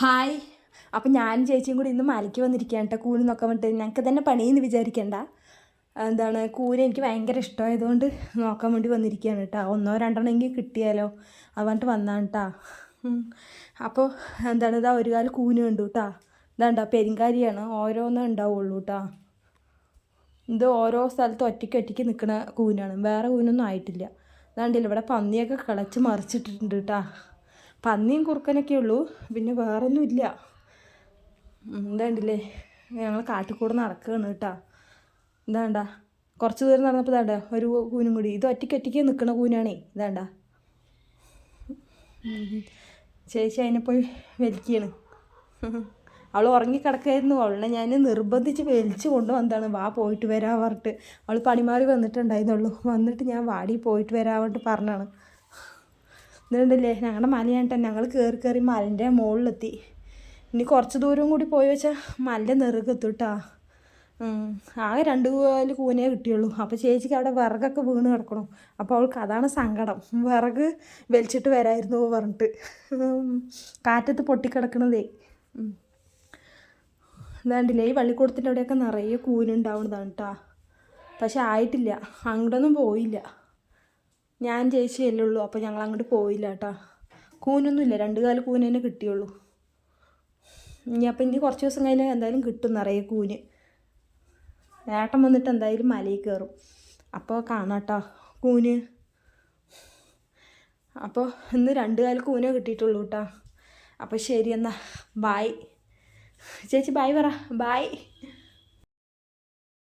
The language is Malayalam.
ഹായ്. അപ്പം ഞാനും ചേച്ചിയും കൂടി ഇന്ന് മലയ്ക്ക് വന്നിരിക്കുകയാണ് കേട്ടോ, കൂന് നോക്കാൻ വേണ്ടിയിട്ട്. ഞങ്ങൾക്ക് തന്നെ പണിയെന്ന് വിചാരിക്കേണ്ട. കൂന് എനിക്ക് ഭയങ്കര ഇഷ്ടമായതുകൊണ്ട് നോക്കാൻ വേണ്ടി വന്നിരിക്കുകയാണ് കേട്ടോ. ഒന്നോ രണ്ടെണ്ണം എങ്കിൽ കിട്ടിയാലോ അത് പറഞ്ഞിട്ട് വന്നാണ് കേട്ടോ. അപ്പോൾ ഇതാ ഒരു കാലം കൂന് കണ്ടു കേട്ടോ. ഇതാണ്ടോ പെരിങ്കാരിയാണ്, ഓരോന്നേ ഉണ്ടാവുള്ളൂ കേട്ടോ. ഇത് ഓരോ സ്ഥലത്ത് ഒറ്റയ്ക്ക് നിൽക്കുന്ന കൂനാണ്, വേറെ കൂനൊന്നും ആയിട്ടില്ല. അതാണ്ടില്ല ഇവിടെ പന്നിയൊക്കെ കിളച്ച് മറിച്ചിട്ടിട്ടുണ്ട് കേട്ടോ. പന്നിയും കുറുക്കനൊക്കെ ഉള്ളൂ, പിന്നെ വേറൊന്നും ഇല്ല. എന്താണ്ടില്ലേ ഞങ്ങൾ കാട്ടിക്കൂടെ നടക്കുകയാണ് കേട്ടോ. ഇതാണ്ട കുറച്ച് ദൂരം നടന്നപ്പോൾ ഇതാണ്ട ഒരു കൂനും കൂടി. ഇത് ഒറ്റയ്ക്ക് നിൽക്കുന്ന കൂനാണേ. ഇതാണ്ട ചേച്ചി അതിനെ പോയി വലിക്കുകയാണ്. അവൾ ഉറങ്ങിക്കിടക്കായിരുന്നു. അവളെ ഞാൻ നിർബന്ധിച്ച് വലിച്ച് കൊണ്ടുവന്നതാണ്. വാ പോയിട്ട് വരാൻ പറഞ്ഞിട്ട്. അവൾ പണിമാറി വന്നിട്ടുണ്ടായിരുന്നുള്ളൂ. വന്നിട്ട് ഞാൻ വാടി പോയിട്ട് വരാൻ പറഞ്ഞിട്ട് പറഞ്ഞാണ്. ഇതുണ്ടല്ലേ ഞങ്ങളുടെ മലയാണ്ട് ഞങ്ങൾ കയറി മലൻ്റെ മുകളിലെത്തി. ഇനി കുറച്ച് ദൂരം കൂടി പോയി വെച്ചാൽ മലൻ്റെ നെറുകെത്തും കേട്ടോ. ആകെ 2 കാല് കൂനേ കിട്ടിയുള്ളൂ. അപ്പോൾ ചേച്ചിക്ക് അവിടെ വിറകൊക്കെ വീണ് കിടക്കണം. അപ്പോൾ അവൾക്ക് അതാണ് സങ്കടം. വിറക് വലിച്ചിട്ട് വരായിരുന്നു പറഞ്ഞിട്ട്. കാറ്റത്ത് പൊട്ടിക്കിടക്കണതേ. ഇതാണ്ടില്ലേ ഈ വള്ളിക്കൂടത്തിൻ്റെ അവിടെയൊക്കെ നിറയെ കൂനുണ്ടാവുന്നതാണ് കേട്ടോ. പക്ഷെ ആയിട്ടില്ല, അങ്ങോട്ടൊന്നും പോയില്ല. ഞാൻ ചേച്ചിയല്ലേ ഉള്ളൂ, അപ്പോൾ ഞങ്ങൾ അങ്ങോട്ട് പോയില്ല കേട്ടോ. കൂനൊന്നുമില്ല, 2 കാല് കൂന് തന്നെ കിട്ടിയുള്ളൂ. ഇനി കുറച്ച് ദിവസം കഴിഞ്ഞാൽ എന്തായാലും കിട്ടും നിറയെ കൂന്. ഏട്ടൻ വന്നിട്ട് എന്തായാലും മലയിൽ കയറും, അപ്പോൾ കാണാം കേട്ടോ കൂന്. അപ്പോൾ ഇന്ന് 2 കാല് കൂനേ കിട്ടിയിട്ടുള്ളൂ കേട്ടോ. അപ്പോൾ ശരി എന്നാൽ ബായ് ചേച്ചി, ബായ് പറ. ബായ്.